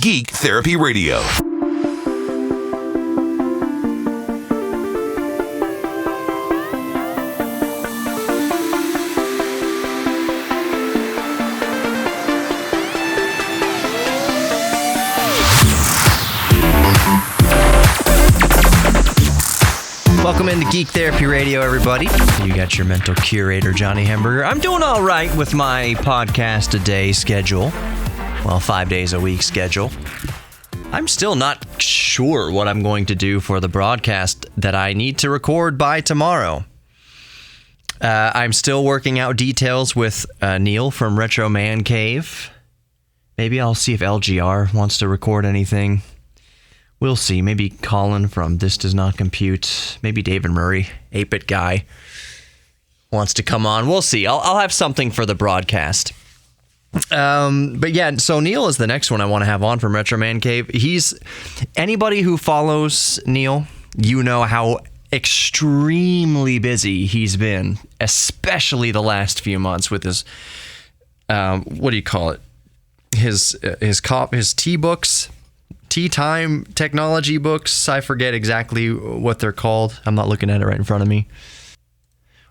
Geek Therapy Radio. Welcome into Geek Therapy Radio, everybody. You got your mental curator, Johnny Hamburger. I'm doing all right with my podcast a day schedule. Well, 5 days a week schedule. I'm still not sure what I'm going to do for the broadcast that I need to record by tomorrow. I'm still working out details with Neil from Retro Man Cave. Maybe I'll see if LGR wants to record anything. We'll see. Maybe Colin from This Does Not Compute. Maybe David Murray, 8-Bit Guy, wants to come on. We'll see. I'll have something for the broadcast. But yeah, so Neil is the next one I want to have on from Retro Man Cave. Anybody who follows Neil, you know how extremely busy he's been, especially the last few months with his, what do you call it? His tea books. Tea Time technology books. I forget exactly what they're called. I'm not looking at it right in front of me.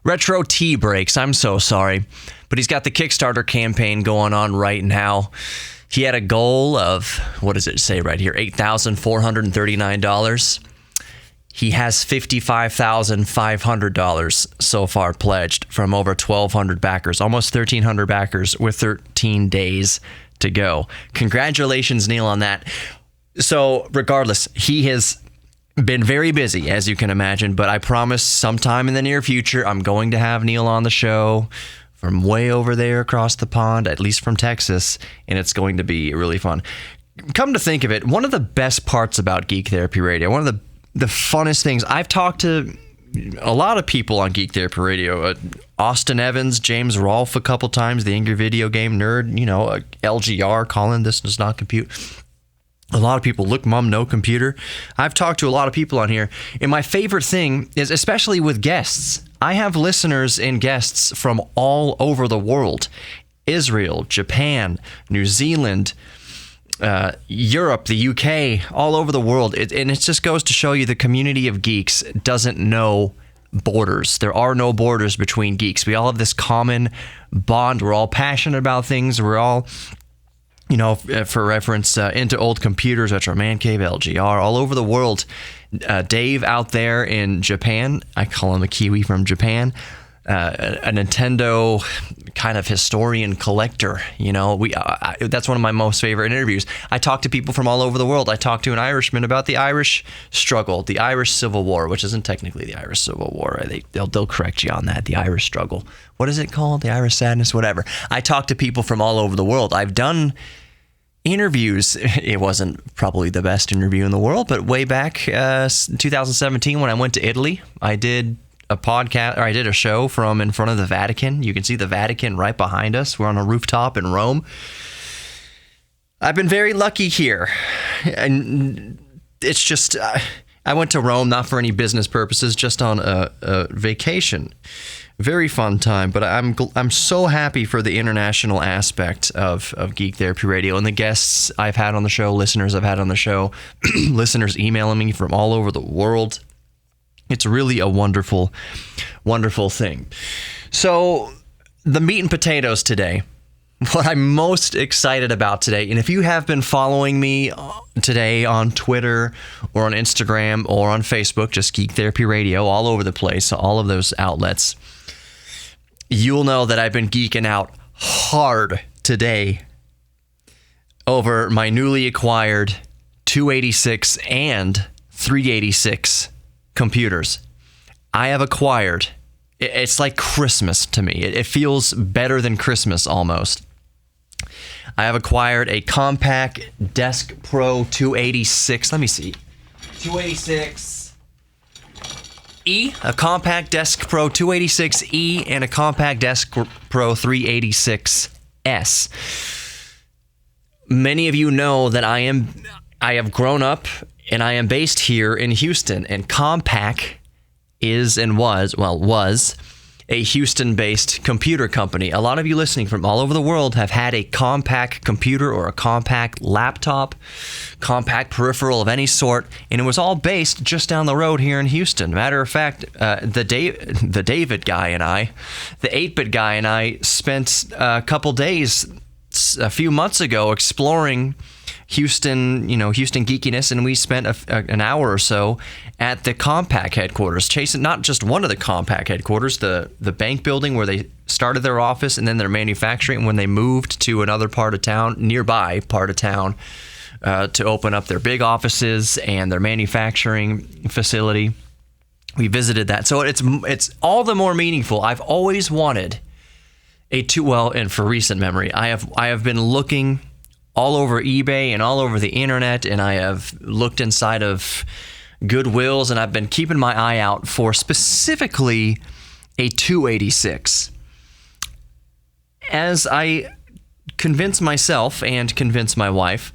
Retro Tea Breaks. I'm so sorry. But he's got the Kickstarter campaign going on right now. He had a goal of, what does it say right here? $8,439. He has $55,500 so far pledged from over 1,200 backers, almost 1,300 backers with 13 days to go. Congratulations, Neil, on that. So regardless, he has been very busy, as you can imagine, but I promise sometime in the near future, I'm going to have Neil on the show from way over there across the pond, at least from Texas, and it's going to be really fun. Come to think of it, one of the best parts about Geek Therapy Radio, one of the funnest things, I've talked to a lot of people on Geek Therapy Radio, Austin Evans, James Rolfe a couple times, the Angry Video Game Nerd, LGR, Colin, This Does Not Compute. A lot of people, Look Mom, No Computer. I've talked to a lot of people on here, and my favorite thing is, especially with guests, I have listeners and guests from all over the world. Israel, Japan, New Zealand, Europe, the UK, all over the world. And it just goes to show you the community of geeks doesn't know borders. There are no borders between geeks. We all have this common bond. We're all passionate about things. We're all... for reference, Into Old Computers, Retro Man Cave, LGR, all over the world. Dave out there in Japan, I call him a Kiwi from Japan, a Nintendo kind of historian collector. That's one of my most favorite interviews. I talk to people from all over the world. I talked to an Irishman about the Irish struggle, the Irish Civil War, which isn't technically the Irish Civil War. They'll correct you on that, the Irish struggle. What is it called? The Irish sadness, whatever. I talk to people from all over the world. I've done interviews. It wasn't probably the best interview in the world, but way back 2017 when I went to Italy, I did a podcast, or I did a show from in front of the Vatican. You can see the Vatican right behind us. We're on a rooftop in Rome. I've been very lucky here, and it's just I went to Rome not for any business purposes, just on a vacation. Very fun time, but I'm so happy for the international aspect of Geek Therapy Radio and the guests I've had on the show, listeners I've had on the show, listeners emailing me from all over the world. It's really a wonderful, wonderful thing. So the meat and potatoes today, what I'm most excited about today, and if you have been following me today on Twitter or on Instagram or on Facebook, just Geek Therapy Radio, all over the place, all of those outlets, you'll know that I've been geeking out hard today over my newly acquired 286 and 386 computers. I have acquired, it's like Christmas to me. It feels better than Christmas almost. I have acquired a Compaq DeskPro 286. Let me see. 286. A Compaq DeskPro 286E and a Compaq DeskPro 386S. Many of you know that I have grown up and I am based here in Houston, and Compaq was a Houston-based computer company. A lot of you listening from all over the world have had a Compaq computer or a Compaq laptop, Compaq peripheral of any sort, and it was all based just down the road here in Houston. Matter of fact, the David guy and I, the 8-bit guy and I spent a couple days a few months ago exploring Houston geekiness, and we spent an hour or so at the Compaq headquarters, chasing not just one of the Compaq headquarters, the bank building where they started their office and then their manufacturing when they moved to another part of town, nearby part of town, to open up their big offices and their manufacturing facility. We visited that. So it's all the more meaningful. I've always wanted and for recent memory, I have been looking all over eBay and all over the internet, and I have looked inside of Goodwills, and I've been keeping my eye out for specifically a 286. As I convince myself and convince my wife,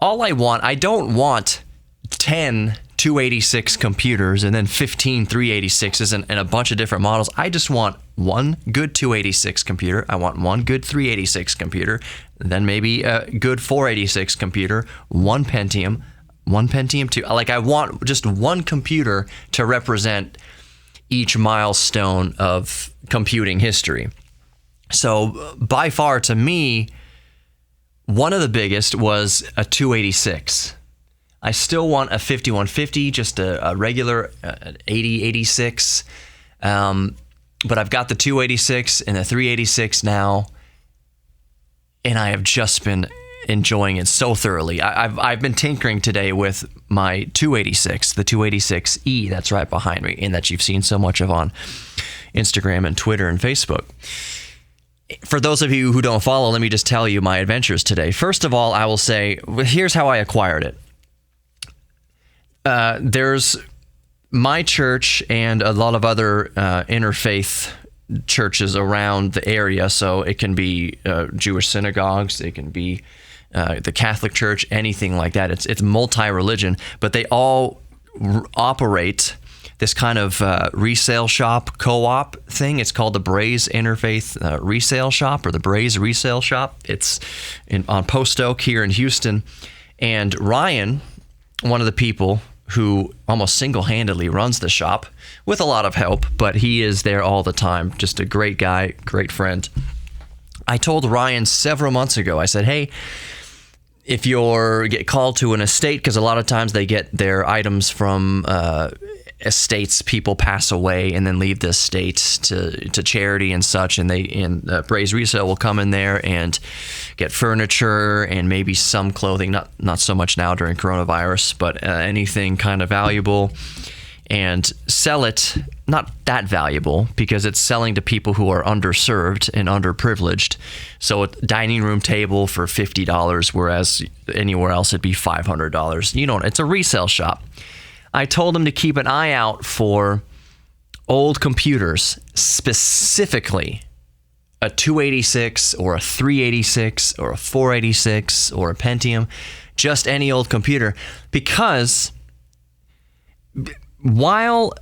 I don't want 10 286 computers and then 15 386s and a bunch of different models. I just want one good 286 computer. I want one good 386 computer, then maybe a good 486 computer, one Pentium 2. Like, I want just one computer to represent each milestone of computing history. So by far, to me, one of the biggest was a 286. I still want a 5150, just a regular 8086. But I've got the 286 and the 386 now, and I have just been enjoying it so thoroughly. I've been tinkering today with my 286, the 286E that's right behind me, and that you've seen so much of on Instagram and Twitter and Facebook. For those of you who don't follow, let me just tell you my adventures today. First of all, I will say, here's how I acquired it. There's my church and a lot of other interfaith churches around the area. So it can be Jewish synagogues, it can be the Catholic Church, anything like that. It's multi-religion, but they all operate this kind of resale shop co-op thing. It's called the Braze Interfaith Resale Shop, or the Braze Resale Shop. It's on Post Oak here in Houston. And Ryan, one of the people who almost single-handedly runs the shop with a lot of help, but he is there all the time. Just a great guy, great friend. I told Ryan several months ago, I said, hey, if you get called to an estate, because a lot of times they get their items from estates, people pass away and then leave the estate to charity and such, and Braze Resale will come in there and get furniture and maybe some clothing, not so much now during coronavirus, but anything kind of valuable, and sell it. Not that valuable, because it's selling to people who are underserved and underprivileged. So a dining room table for $50, whereas anywhere else it'd be $500. It's a resale shop. I told him to keep an eye out for old computers, specifically a 286 or a 386 or a 486 or a Pentium, just any old computer, because while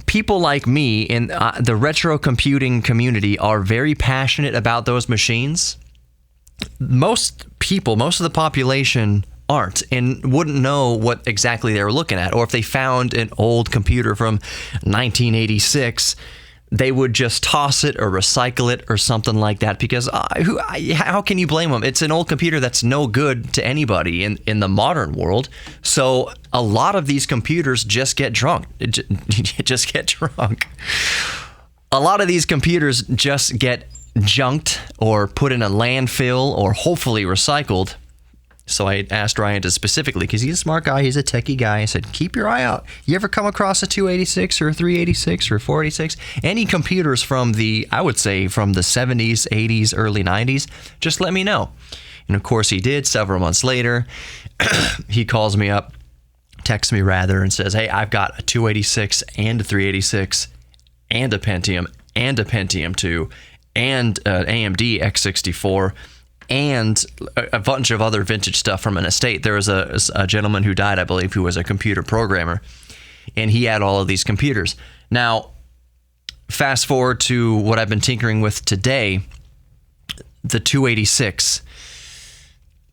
people like me in the retro computing community are very passionate about those machines, most of the population aren't and wouldn't know what exactly they were looking at. Or if they found an old computer from 1986, they would just toss it or recycle it or something like that, because how can you blame them? It's an old computer that's no good to anybody in the modern world. So a lot of these computers just get drunk. Just get drunk. A lot of these computers just get junked or put in a landfill or hopefully recycled. So I asked Ryan to specifically, because he's a smart guy, he's a techie guy, I said, keep your eye out. You ever come across a 286 or a 386 or a 486? Any computers from the 70s, 80s, early 90s, just let me know. And of course he did. Several months later, he calls me up, texts me rather, and says, hey, I've got a 286 and a 386 and a Pentium and a Pentium 2 and an AMD X64 and a bunch of other vintage stuff from an estate. There was a gentleman who died, I believe, who was a computer programmer, and he had all of these computers. Now, fast forward to what I've been tinkering with today, the 286.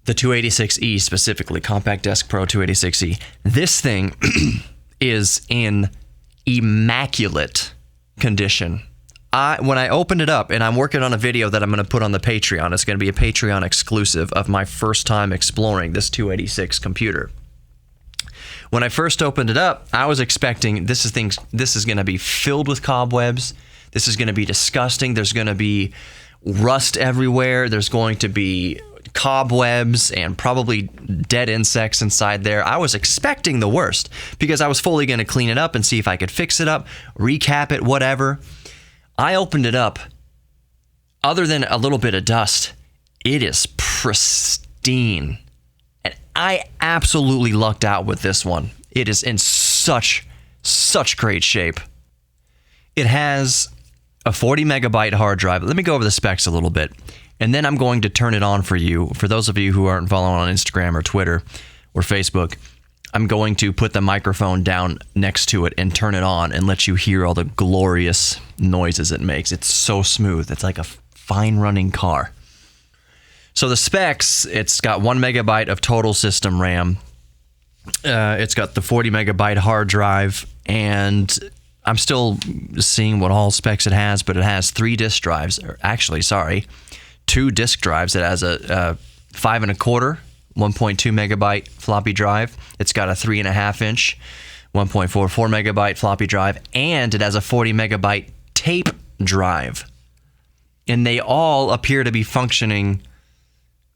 The 286E specifically, Compaq DeskPro 286E. This thing is in immaculate condition. When I opened it up, and I'm working on a video that I'm going to put on the Patreon. It's going to be a Patreon exclusive of my first time exploring this 286 computer. When I first opened it up, I was expecting this is going to be filled with cobwebs. This is going to be disgusting. There's going to be rust everywhere. There's going to be cobwebs and probably dead insects inside there. I was expecting the worst because I was fully going to clean it up and see if I could fix it up, recap it, whatever. I opened it up. Other than a little bit of dust, it is pristine. And I absolutely lucked out with this one. It is in such great shape. It has a 40 megabyte hard drive. Let me go over the specs a little bit, and then I'm going to turn it on for you. For those of you who aren't following on Instagram or Twitter or Facebook, I'm going to put the microphone down next to it and turn it on and let you hear all the glorious noises it makes. It's so smooth. It's like a fine running car. So the specs, it's got 1 megabyte of total system RAM. It's got the 40 megabyte hard drive, and I'm still seeing what all specs it has, but it has 3 disk drives, or actually, sorry, 2 disk drives. It has a 5 1/4, 1.2 megabyte floppy drive. It's got a 3.5 inch, 1.44 megabyte floppy drive, and it has a 40 megabyte tape drive. And they all appear to be functioning.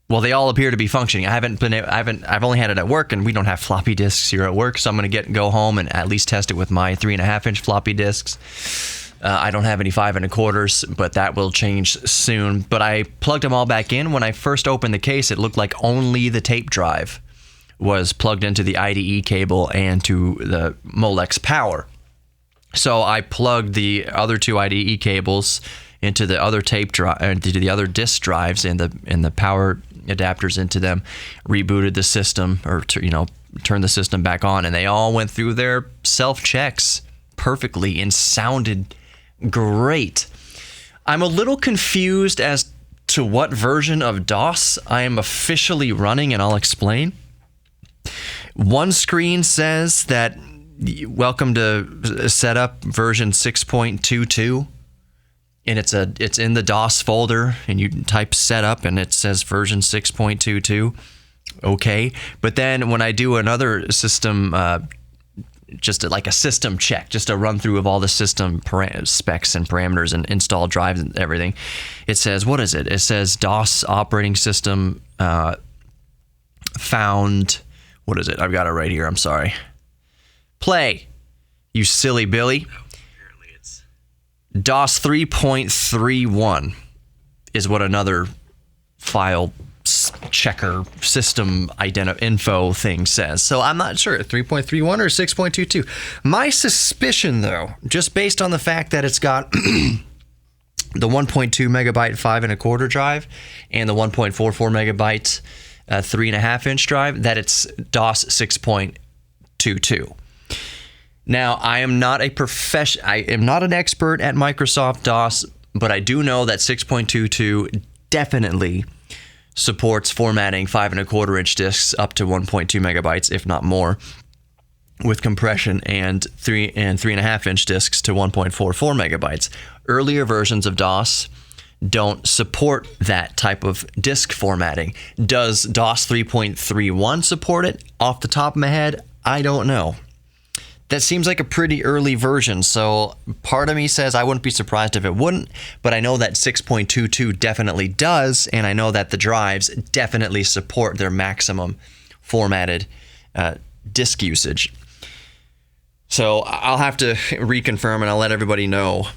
Well, they all appear to be functioning. I've only had it at work, and we don't have floppy disks here at work, so I'm going to go home and at least test it with my 3.5 inch floppy disks. I don't have any 5 1/4s, but that will change soon. But I plugged them all back in. When I first opened the case, it looked like only the tape drive was plugged into the IDE cable and to the Molex power. So I plugged the other 2 IDE cables into the other tape drive, into the other disk drives, and the power adapters into them, rebooted the system, or turned the system back on, and they all went through their self-checks perfectly and sounded great. I'm a little confused as to what version of DOS I am officially running, and I'll explain. One screen says that welcome to setup version 6.22. And it's in the DOS folder, and you type setup, and it says version 6.22. Okay, but then when I do another system, just like a system check, just a run through of all the system specs and parameters and installed drives and everything, it says, what is it? It says DOS operating system found. What is it? I've got it right here. I'm sorry. Play, you silly Billy. DOS 3.31 is what another file checker system info thing says. So I'm not sure, 3.31 or 6.22. My suspicion, though, just based on the fact that it's got the 1.2 megabyte 5 1/4 drive and the 1.44 megabyte 3.5 inch drive, that it's DOS 6.22. Now, I am not an expert at Microsoft DOS, but I do know that 6.22 definitely supports formatting 5 1/4 inch disks up to 1.2 megabytes, if not more, with compression, and 3.5 inch disks to 1.44 megabytes. Earlier versions of DOS don't support that type of disk formatting. Does DOS 3.31 support it? Off the top of my head, I don't know. That seems like a pretty early version, so part of me says I wouldn't be surprised if it wouldn't, but I know that 6.22 definitely does, and I know that the drives definitely support their maximum formatted disk usage. So I'll have to reconfirm, and I'll let everybody know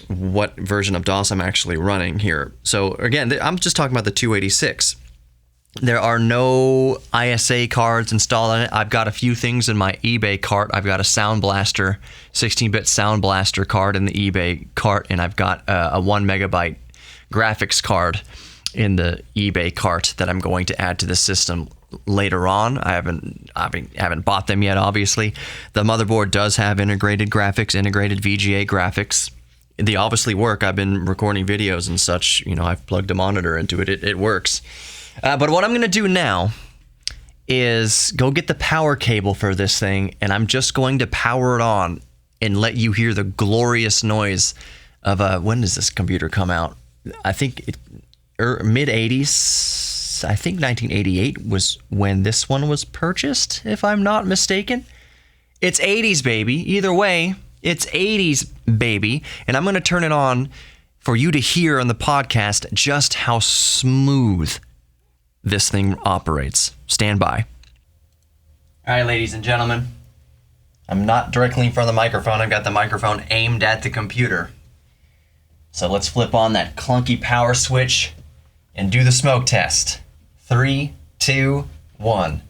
what version of DOS I'm actually running here. So again, I'm just talking about the 286. There are no ISA cards installed on it. I've got a few things in my eBay cart. I've got a Sound Blaster, 16-bit Sound Blaster card in the eBay cart, and I've got a 1 megabyte graphics card in the eBay cart that I'm going to add to the system later on. I haven't bought them yet, obviously. The motherboard does have integrated graphics, integrated VGA graphics they obviously work. I've been recording videos and such. I've plugged a monitor into it. It works. But what I'm going to do now is go get the power cable for this thing, and I'm just going to power it on and let you hear the glorious noise of when does this computer come out? I think mid 80s. I think 1988 was when this one was purchased, if I'm not mistaken. It's 80s, baby. Either way, it's 80s, baby. And I'm going to turn it on for you to hear on the podcast just how smooth this thing operates. Stand by. All right, ladies and gentlemen. I'm not directly in front of the microphone. I've got the microphone aimed at the computer. So let's flip on that clunky power switch and do the smoke test. 3, 2, 1.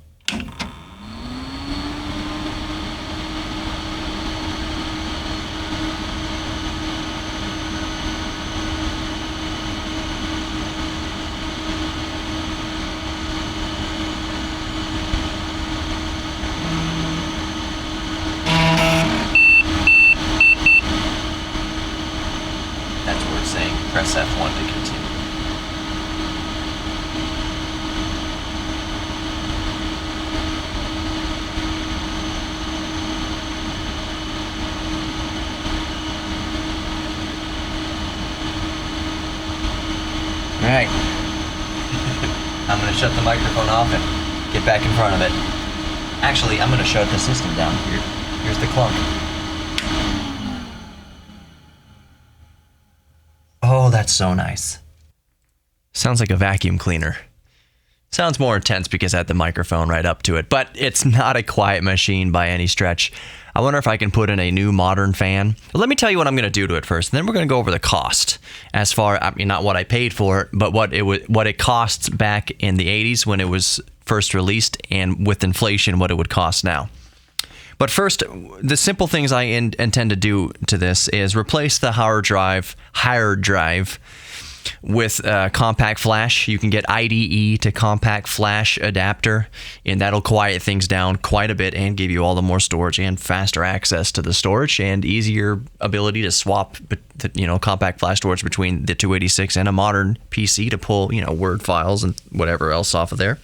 That's what we're saying. Press F1 to continue. All right. I'm going to shut the microphone off and get back in front of it. Actually, I'm going to shut the system down here. Here's the clunk. Oh, that's so nice. Sounds like a vacuum cleaner. Sounds more intense because I had the microphone right up to it, but it's not a quiet machine by any stretch. I wonder if I can put in a new modern fan. But let me tell you what I'm going to do to it first, and then we're going to go over the cost. As far, not what I paid for it, but what it costs back in the 80s when it was first released, and with inflation, what it would cost now. But first, the simple things I intend to do to this is replace the hard drive with Compaq Flash. You can get IDE to Compaq Flash adapter, and that'll quiet things down quite a bit and give you all the more storage and faster access to the storage and easier ability to swap, Compaq Flash storage between the 286 and a modern PC to pull, Word files and whatever else off of there.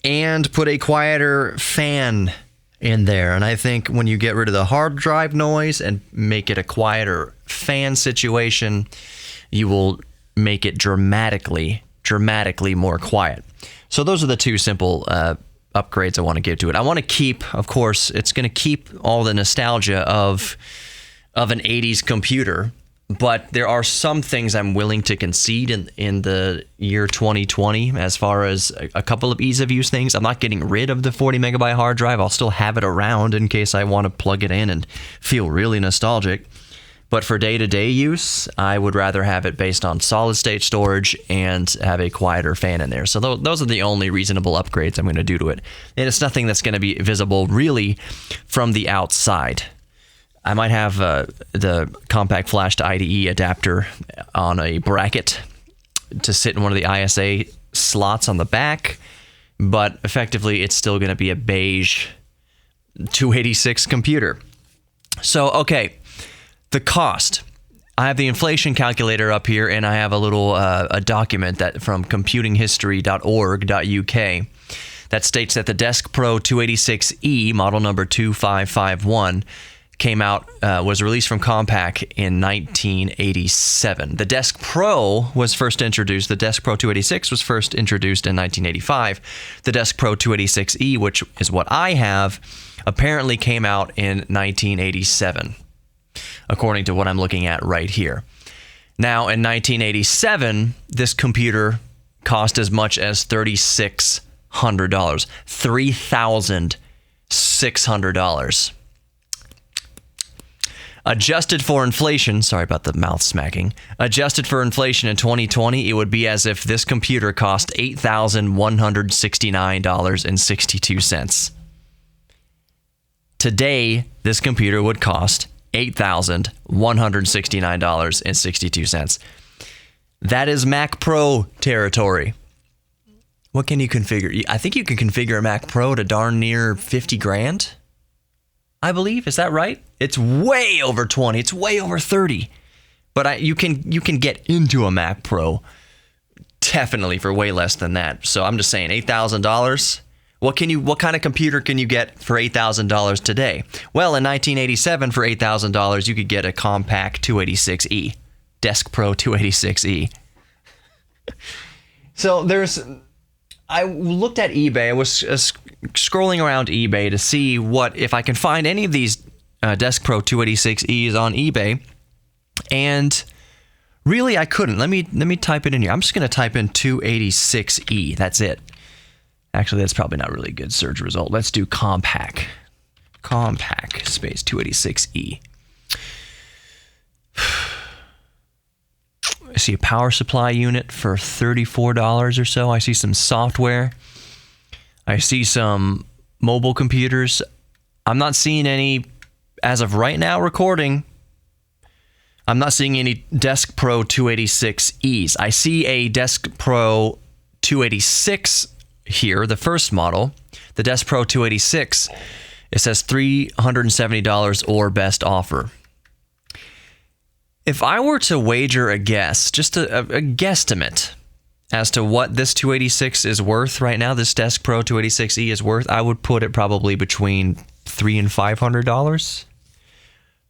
And put a quieter fan in there. And I think when you get rid of the hard drive noise and make it a quieter fan situation, you will make it dramatically more quiet. So those are the two simple upgrades I want to give to it. I want to keep, of course, it's going to keep all the nostalgia of an 80s computer, but there are some things I'm willing to concede in the year 2020 as far as a couple of ease of use things. I'm not getting rid of the 40 megabyte hard drive. I'll still have it around in case I want to plug it in and feel really nostalgic. But for day-to-day use, I would rather have it based on solid-state storage and have a quieter fan in there. So those are the only reasonable upgrades I'm going to do to it. And it's nothing that's going to be visible really from the outside. I might have the Compaq Flash to IDE adapter on a bracket to sit in one of the ISA slots on the back, but effectively it's still going to be a beige 286 computer. So, okay, the cost. I have the inflation calculator up here, and I have a little a document that from computinghistory.org.uk that states that the DeskPro 286E, model number 2551, came out, was released from Compaq in 1987. The DeskPro was first introduced. The DeskPro 286 was first introduced in 1985. The DeskPro 286E, which is what I have, apparently came out in 1987, according to what I'm looking at right here. Now, in 1987, this computer cost as much as $3,600. $3,600. Adjusted for inflation, sorry about the mouth smacking, adjusted for inflation in 2020, it would be as if this computer cost $8,169.62. Today, this computer would cost $8,169.62. That is Mac Pro territory. What can you configure? I think you can configure a Mac Pro to darn near 50 grand. I believe. Is that right? It's way over 20. It's way over 30. But you can get into a Mac Pro definitely for way less than that. So I'm just saying, $8,000. What kind of computer can you get for $8,000 today? Well, in 1987, for $8,000, you could get a Compaq 286E, DeskPro 286E. So I looked at eBay. I was scrolling around eBay to see if I can find any of these DeskPro 286Es on eBay, and really I couldn't. Let me type it in here. I'm just going to type in 286E. That's it. Actually, that's probably not really a good search result. Let's do Compaq space 286E. I see a power supply unit for $34 or so. I see some software. I see some mobile computers. I'm not seeing any, as of right now recording, I'm not seeing any DeskPro 286Es. I see a DeskPro 286 here, the first model, the DeskPro 286. It says $370 or best offer. If I were to wager a guess, just a guesstimate as to what this 286 is worth right now, this DeskPro 286E is worth, I would put it probably between $300 and $500,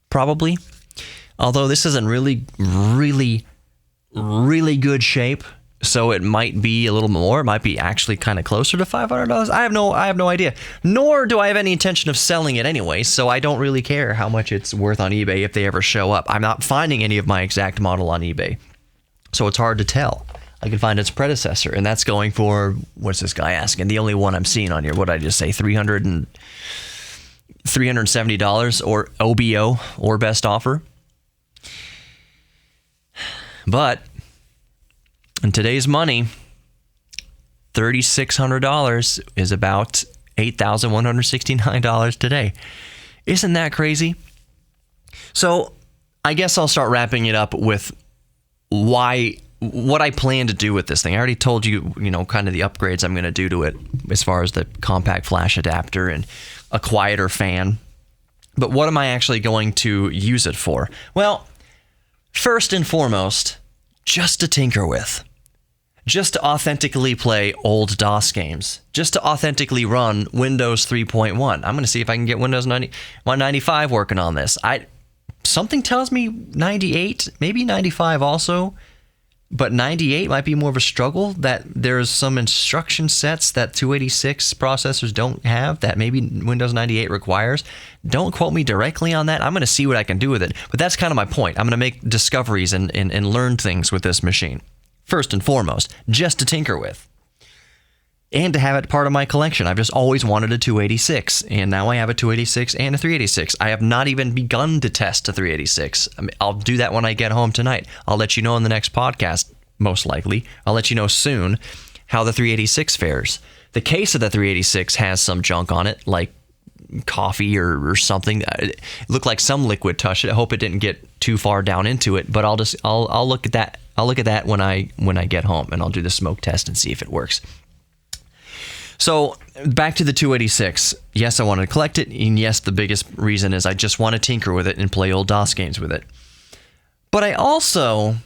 probably. Although this is in really, really, really good shape, so it might be a little more. It might be actually kind of closer to $500. I have no idea. Nor do I have any intention of selling it anyway, so I don't really care how much it's worth on eBay if they ever show up. I'm not finding any of my exact model on eBay, so it's hard to tell. I can find its predecessor, and that's going for, what's this guy asking? The only one I'm seeing on here, what did I just say, $370 or OBO or best offer. But in today's money, $3,600 is about $8,169 today. Isn't that crazy? So I guess I'll start wrapping it up with what I plan to do with this thing. I already told you, kind of the upgrades I'm going to do to it as far as the compact flash adapter and a quieter fan. But what am I actually going to use it for? Well, first and foremost, just to tinker with. Just to authentically play old DOS games. Just to authentically run Windows 3.1. I'm going to see if I can get Windows 195 working on this. Something tells me 98, maybe 95 also. But 98 might be more of a struggle, that there's some instruction sets that 286 processors don't have that maybe Windows 98 requires. Don't quote me directly on that. I'm going to see what I can do with it. But that's kind of my point. I'm going to make discoveries and learn things with this machine. First and foremost, just to tinker with. And to have it part of my collection. I've just always wanted a 286, and now I have a 286 and a 386. I have not even begun to test a 386. I'll do that when I get home tonight. I'll let you know in the next podcast, most likely. I'll let you know soon how the 386 fares. The case of the 386 has some junk on it, like coffee or something. It looked like some liquid touched it. I hope it didn't get too far down into it, but I'll look at that. I'll look at that when I get home, and I'll do the smoke test and see if it works. So back to the 286. Yes, I want to collect it, and yes, the biggest reason is I just want to tinker with it and play old DOS games with it. But I also,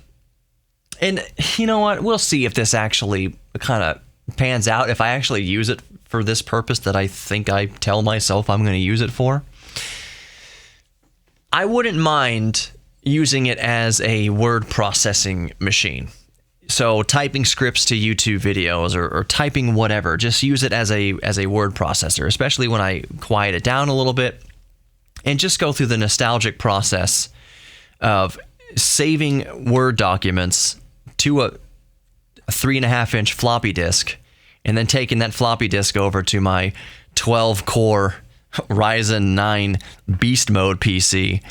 and you know what, we'll see if this actually kind of pans out, if I actually use it for this purpose that I think I tell myself I'm going to use it for. I wouldn't mind using it as a word processing machine. So typing scripts to YouTube videos or typing whatever, just use it as a word processor, especially when I quiet it down a little bit and just go through the nostalgic process of saving Word documents to a 3.5-inch floppy disk and then taking that floppy disk over to my 12-core Ryzen 9 Beast Mode PC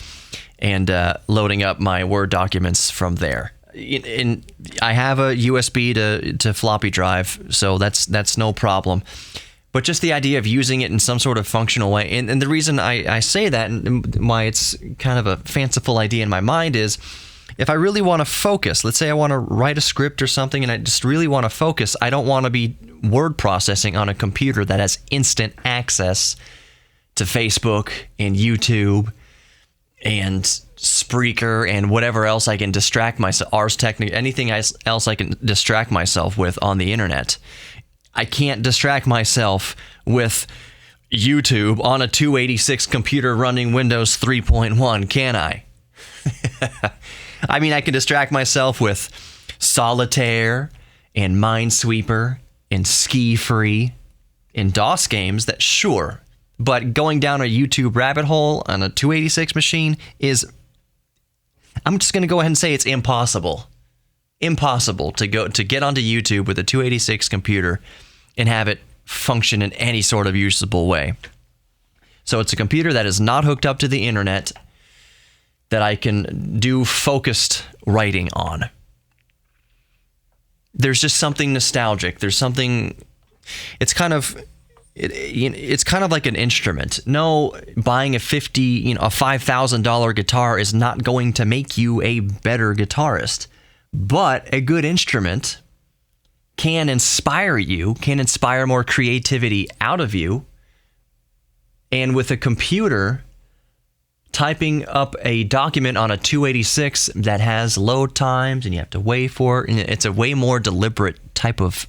and loading up my Word documents from there. I have a USB to floppy drive, so that's no problem. But just the idea of using it in some sort of functional way, and the reason I say that and why it's kind of a fanciful idea in my mind is, if I really want to focus, let's say I want to write a script or something and I just really want to focus, I don't want to be word processing on a computer that has instant access to Facebook and YouTube and Spreaker and whatever else I can distract myself, anything else I can distract myself with on the internet. I can't distract myself with YouTube on a 286 computer running Windows 3.1, can I? I mean, I can distract myself with Solitaire and Minesweeper and Ski Free and DOS games, that sure. But going down a YouTube rabbit hole on a 286 machine is, I'm just going to go ahead and say it's impossible. Impossible to get onto YouTube with a 286 computer and have it function in any sort of usable way. So it's a computer that is not hooked up to the internet that I can do focused writing on. There's just something nostalgic. There's something, it's kind of like an instrument. No, buying a $5,000 guitar is not going to make you a better guitarist, but a good instrument can inspire you, can inspire more creativity out of you. And with a computer, typing up a document on a 286 that has load times and you have to wait for it, and it's a way more deliberate type of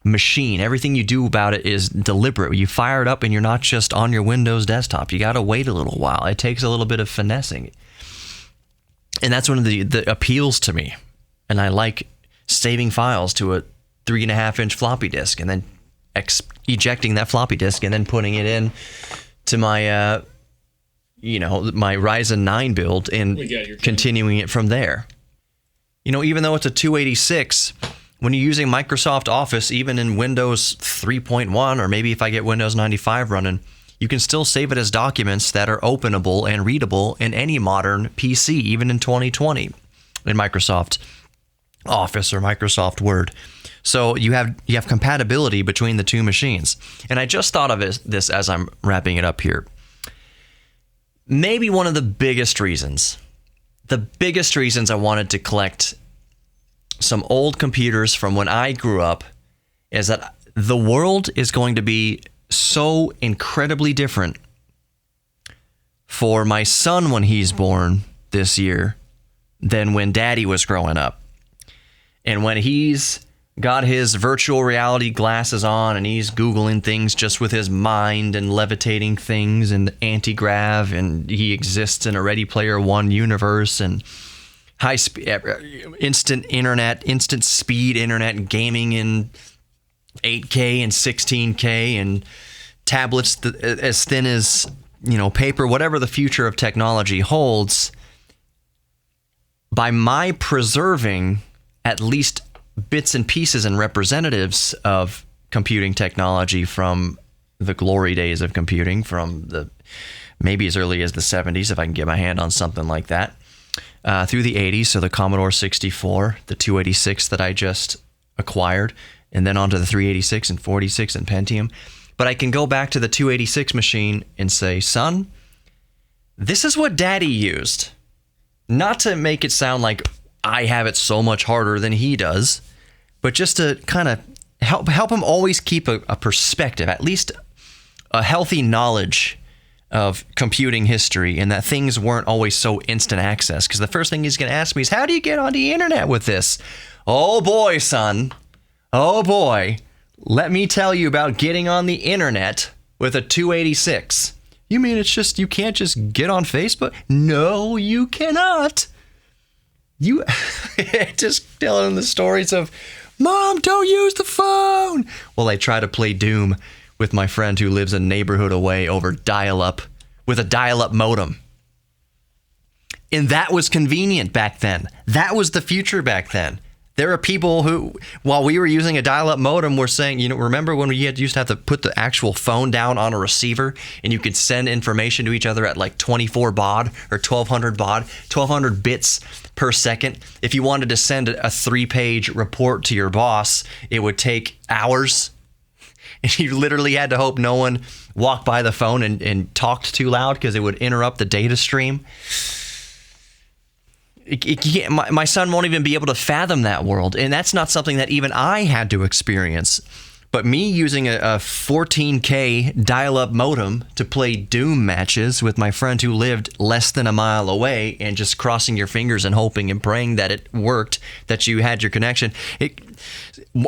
machine. Everything you do about it is deliberate. You fire it up and you're not just on your Windows desktop. You got to wait a little while. It takes a little bit of finessing. And that's one of the appeals to me. And I like saving files to a 3.5-inch floppy disk and then ejecting that floppy disk and then putting it in to my my Ryzen 9 build and continuing it from there. Even though it's a 286, when you're using Microsoft Office, even in Windows 3.1, or maybe if I get Windows 95 running, you can still save it as documents that are openable and readable in any modern PC, even in 2020, in Microsoft Office or Microsoft Word. So you have compatibility between the two machines. And I just thought of this as I'm wrapping it up here. Maybe one of the biggest reasons I wanted to collect some old computers from when I grew up is that the world is going to be so incredibly different for my son when he's born this year than when Daddy was growing up. And when he's got his virtual reality glasses on and he's Googling things just with his mind and levitating things and anti-grav, and he exists in a Ready Player One universe and instant speed internet, gaming in 8K and 16K and tablets as thin as paper, whatever the future of technology holds. By my preserving at least bits and pieces and representatives of computing technology from the glory days of computing, from the maybe as early as the 70s, if I can get my hand on something like that, through the 80s, so the Commodore 64, the 286 that I just acquired, and then onto the 386 and 46 and Pentium. But I can go back to the 286 machine and say, son, this is what Daddy used. Not to make it sound like I have it so much harder than he does, but just to kind of help him always keep a perspective, at least a healthy knowledge of computing history, and that things weren't always so instant access. Because the first thing he's going to ask me is, how do you get on the internet with this? Oh boy, son. Oh boy. Let me tell you about getting on the internet with a 286. You mean you can't just get on Facebook? No, you cannot. You just telling the stories of, Mom, don't use the phone. Well, I try to play Doom with my friend who lives a neighborhood away over dial-up with a dial-up modem. And that was convenient back then. That was the future back then. There are people who, while we were using a dial-up modem, were saying, remember when we used to have to put the actual phone down on a receiver and you could send information to each other at like 24 baud or 1200 baud, 1200 bits per second. If you wanted to send a 3-page report to your boss, it would take hours. And you literally had to hope no one walked by the phone and talked too loud because it would interrupt the data stream. My son won't even be able to fathom that world. And that's not something that even I had to experience. But me using a 14K dial-up modem to play Doom matches with my friend who lived less than a mile away and just crossing your fingers and hoping and praying that it worked, that you had your connection.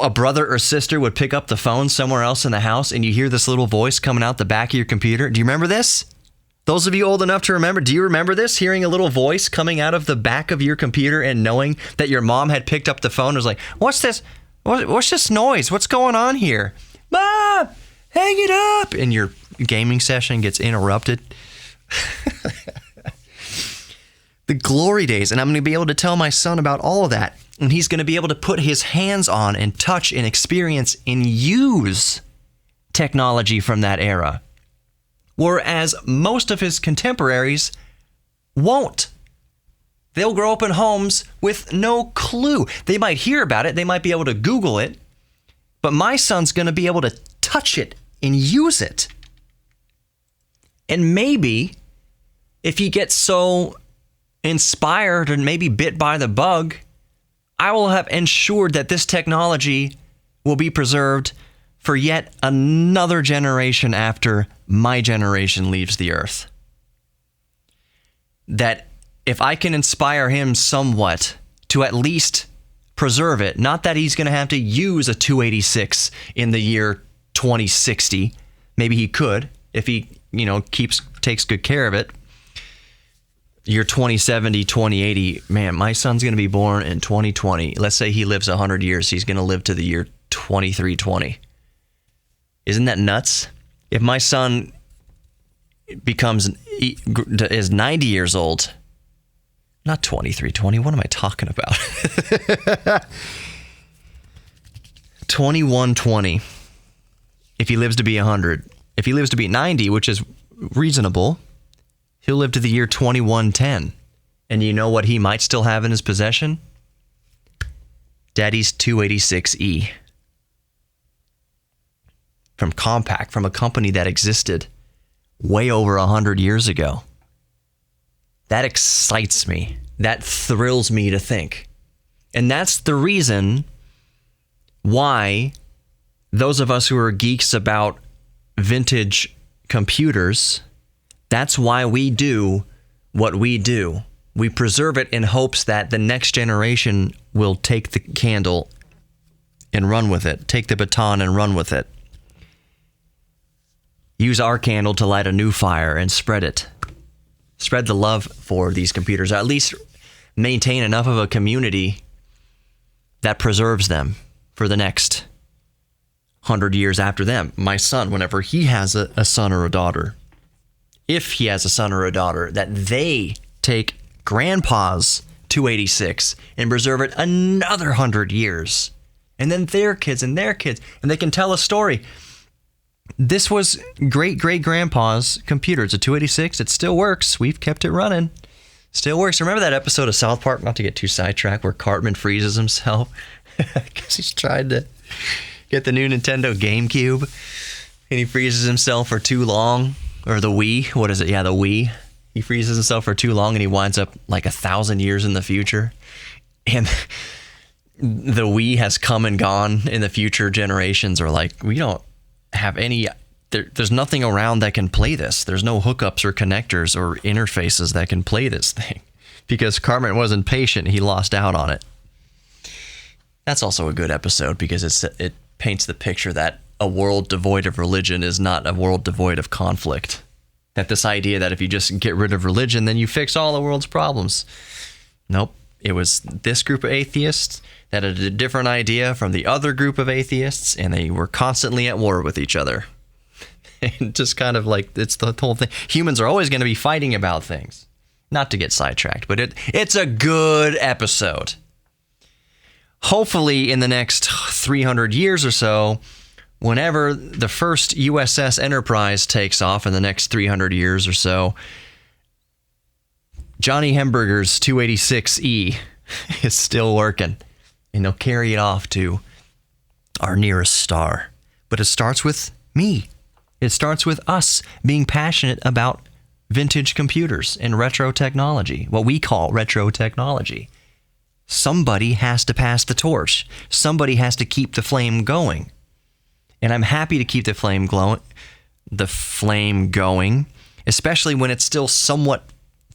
A brother or sister would pick up the phone somewhere else in the house and you hear this little voice coming out the back of your computer. Do you remember this? Those of you old enough to remember, do you remember this? Hearing a little voice coming out of the back of your computer and knowing that your mom had picked up the phone and was like, what's this? What's this noise? What's going on here? Mom, hang it up. And your gaming session gets interrupted. The glory days. And I'm going to be able to tell my son about all of that. And he's going to be able to put his hands on and touch and experience and use technology from that era. Whereas most of his contemporaries won't. They'll grow up in homes with no clue. They might hear about it. They might be able to Google it. But my son's going to be able to touch it and use it. And maybe if he gets so inspired and maybe bit by the bug, I will have ensured that this technology will be preserved for yet another generation after my generation leaves the earth. That if I can inspire him somewhat to at least preserve it, not that he's going to have to use a 286 in the year 2060. Maybe he could if he, takes good care of it. Year 2070, 2080, man, my son's going to be born in 2020. Let's say he lives 100 years. He's going to live to the year 2320. Isn't that nuts? If my son is 90 years old, not 2320, what am I talking about? 2120. If he lives to be 100. If he lives to be 90, which is reasonable, he'll live to the year 2110. And you know what he might still have in his possession? Daddy's 286E. From Compaq, from a company that existed way over 100 years ago. That excites me. That thrills me to think. And that's the reason why those of us who are geeks about vintage computers, that's why we do what we do. We preserve it in hopes that the next generation will take the candle and run with it, take the baton and run with it. Use our candle to light a new fire and spread it. Spread the love for these computers, or at least maintain enough of a community that preserves them for the next 100 years after them. My son, whenever he has a son or a daughter, if he has a son or a daughter, that they take grandpa's 286 and preserve it another 100 years. And then their kids and their kids, and they can tell a story. This was great-great-grandpa's computer. It's a 286. It still works. We've kept it running. Still works. Remember that episode of South Park, not to get too sidetracked, where Cartman freezes himself because he's trying to get the new Nintendo GameCube, and he freezes himself for too long? Or the Wii. What is it? Yeah, the Wii. He freezes himself for too long, and he winds up like 1,000 years in the future. And the Wii has come and gone in the future generations, or like, we don't have any, there's nothing around that can play this. There's no hookups or connectors or interfaces that can play this thing because Cartman wasn't patient. He lost out on it. That's also a good episode because it paints the picture that a world devoid of religion is not a world devoid of conflict. That this idea that if you just get rid of religion, then you fix all the world's problems. Nope. It was this group of atheists that had a different idea from the other group of atheists, and they were constantly at war with each other. And just kind of like, it's the whole thing. Humans are always going to be fighting about things. Not to get sidetracked, but it's a good episode. Hopefully in the next 300 years or so, whenever the first USS Enterprise takes off in the next 300 years or so, Johnny Hemberger's 286E is still working, and they'll carry it off to our nearest star. But it starts with me. It starts with us being passionate about vintage computers and retro technology, what we call retro technology. Somebody has to pass the torch. Somebody has to keep the flame going. And I'm happy to keep the flame going, especially when it's still somewhat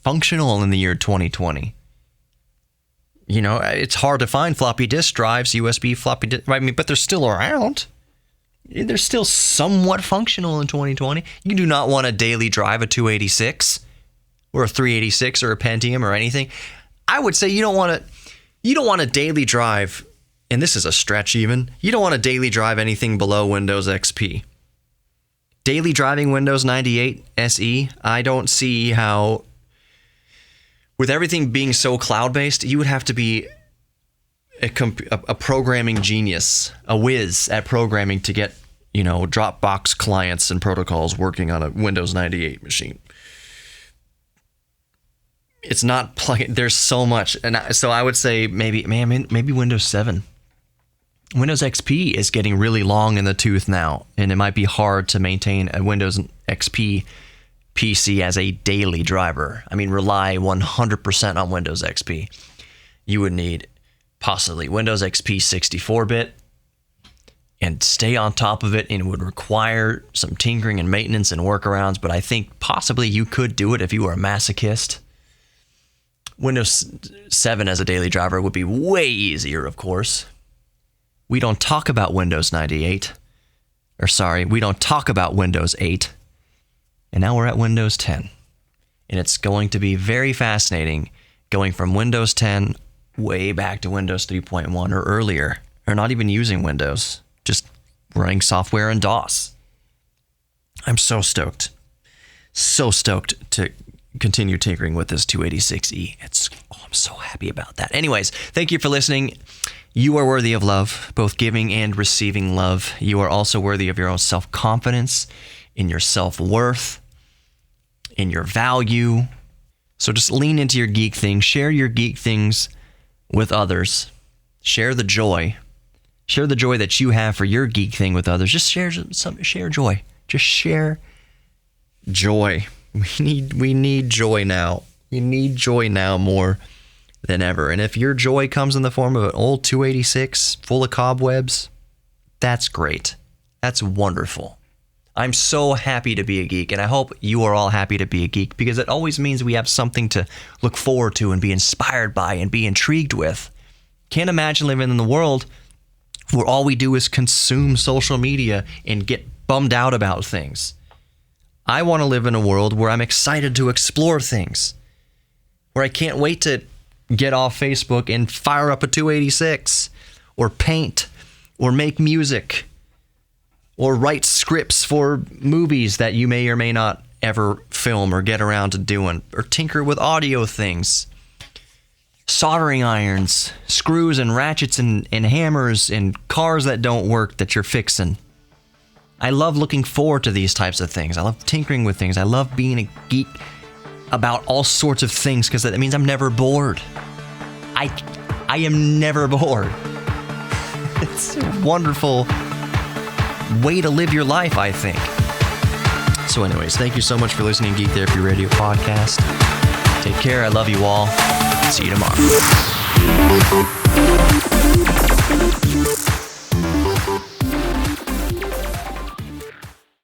functional in the year 2020. You know, it's hard to find floppy disk drives, USB floppy disk, but they're still around. They're still somewhat functional in 2020. You do not want to daily drive a 286 or a 386 or a Pentium or anything. I would say you don't want to daily drive, and this is a stretch even, you don't want to daily drive anything below Windows XP. Daily driving Windows 98 SE, I don't see how, with everything being so cloud-based, you would have to be a programming genius, a whiz at programming to get, Dropbox clients and protocols working on a Windows 98 machine. It's not plug-in. There's so much. So I would say maybe Windows 7. Windows XP is getting really long in the tooth now, and it might be hard to maintain a Windows XP PC as a daily driver. I mean, rely 100% on Windows XP. You would need possibly Windows XP 64-bit and stay on top of it, and it would require some tinkering and maintenance and workarounds, but I think possibly you could do it if you were a masochist. Windows 7 as a daily driver would be way easier, of course. We don't talk about Windows 98. We don't talk about Windows 8. And now we're at Windows 10. And it's going to be very fascinating going from Windows 10 way back to Windows 3.1 or earlier, or not even using Windows, just running software in DOS. I'm so stoked. So stoked to continue tinkering with this 286E. I'm so happy about that. Anyways, thank you for listening. You are worthy of love, both giving and receiving love. You are also worthy of your own self-confidence, in your self-worth, in your value. So just lean into your geek thing. Share your geek things with others. Share the joy. Share the joy that you have for your geek thing with others. Just share joy. Just share joy. We need joy now. We need joy now more than ever. And if your joy comes in the form of an old 286 full of cobwebs, that's great. That's wonderful. I'm so happy to be a geek, and I hope you are all happy to be a geek, because it always means we have something to look forward to and be inspired by and be intrigued with. Can't imagine living in the world where all we do is consume social media and get bummed out about things. I want to live in a world where I'm excited to explore things, where I can't wait to get off Facebook and fire up a 286, or paint, or make music, or write scripts for movies that you may or may not ever film or get around to doing, or tinker with audio things, soldering irons, screws and ratchets and hammers and cars that don't work that you're fixing. I love looking forward to these types of things. I love tinkering with things. I love being a geek about all sorts of things, because that means I'm never bored. I am never bored. It's a wonderful way to live your life, I think. So anyways, thank you so much for listening to Geek Therapy Radio Podcast. Take care. I love you all. See you tomorrow.